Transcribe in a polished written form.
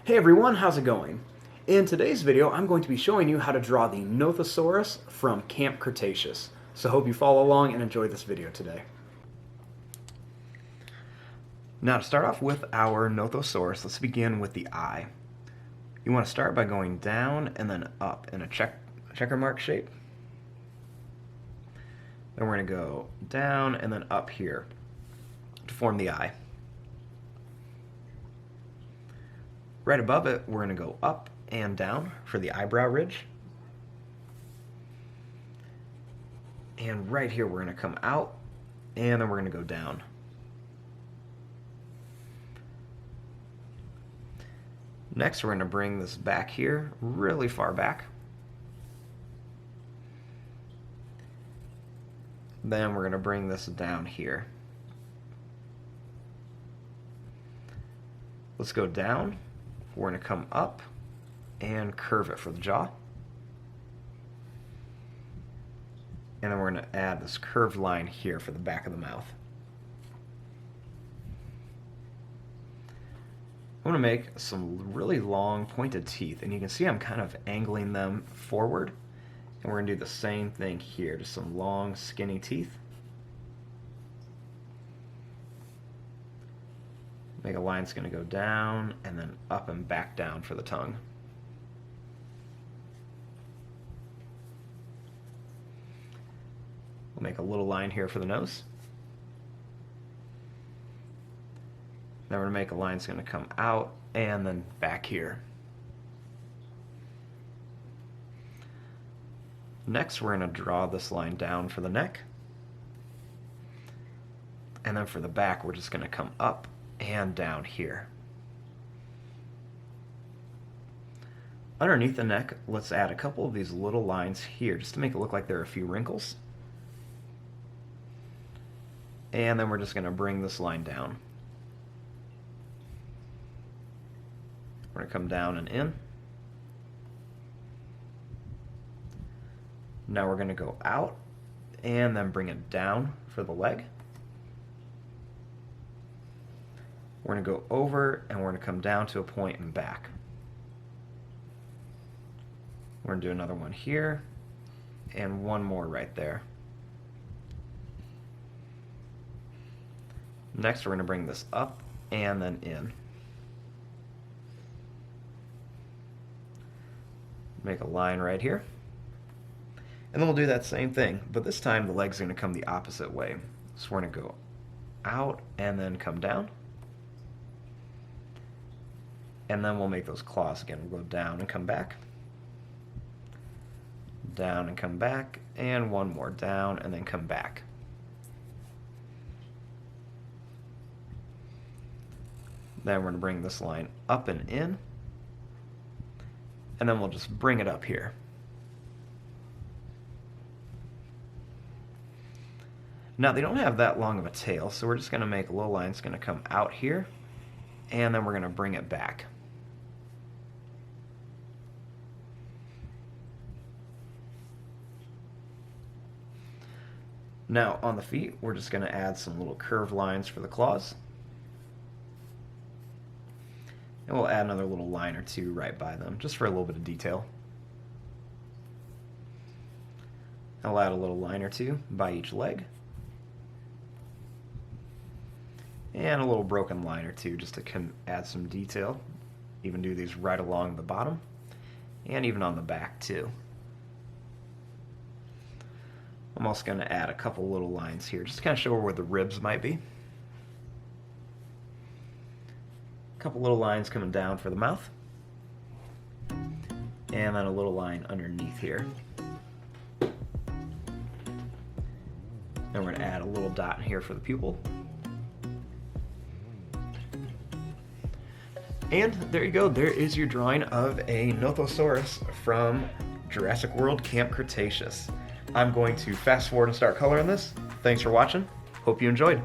Hey everyone, how's it going? In today's video, I'm going to be showing you how to draw the Nothosaurus from Camp Cretaceous. So hope you follow along and enjoy this video today. Now to start off with our Nothosaurus, let's begin with the eye. You want to start by going down and then up in a checker mark shape. Then we're going to go down and then up here to form the eye. Right above it, we're going to go up and down for the eyebrow ridge. And right here, we're going to come out, and then we're going to go down. Next, we're going to bring this back here, really far back. Then we're going to bring this down here. Let's go down. We're going to come up and curve it for the jaw. And then we're going to add this curved line here for the back of the mouth. I'm going to make some really long pointed teeth, and you can see I'm kind of angling them forward. And we're going to do the same thing here, just some long skinny teeth. Make a line that's going to go down and then up and back down for the tongue. We'll make a little line here for the nose. Then we're going to make a line that's going to come out and then back here. Next, we're going to draw this line down for the neck. And then for the back, we're just going to come up and down here. Underneath the neck, let's add a couple of these little lines here just to make it look like there are a few wrinkles. And then we're just going to bring this line down. We're going to come down and in. Now we're going to go out and then bring it down for the leg. We're going to go over and we're going to come down to a point and back. We're going to do another one here and one more right there. Next, we're going to bring this up and then in. Make a line right here. And then we'll do that same thing, but this time the leg's going to come the opposite way. So we're going to go out and then come down. And then we'll make those claws again. We'll go down and come back. Down and come back. And one more down and then come back. Then we're going to bring this line up and in. And then we'll just bring it up here. Now they don't have that long of a tail, so we're just going to make a little line that's going to come out here. And then we're going to bring it back. Now on the feet, we're just going to add some little curved lines for the claws. And we'll add another little line or two right by them, just for a little bit of detail. I'll add a little line or two by each leg. And a little broken line or two just to add some detail. Even do these right along the bottom and even on the back too. I'm also going to add a couple little lines here just to kind of show where the ribs might be. A couple little lines coming down for the mouth. And then a little line underneath here. And we're going to add a little dot in here for the pupil. And there you go, there is your drawing of a Nothosaurus from Jurassic World Camp Cretaceous. I'm going to fast forward and start coloring this. Thanks for watching. Hope you enjoyed.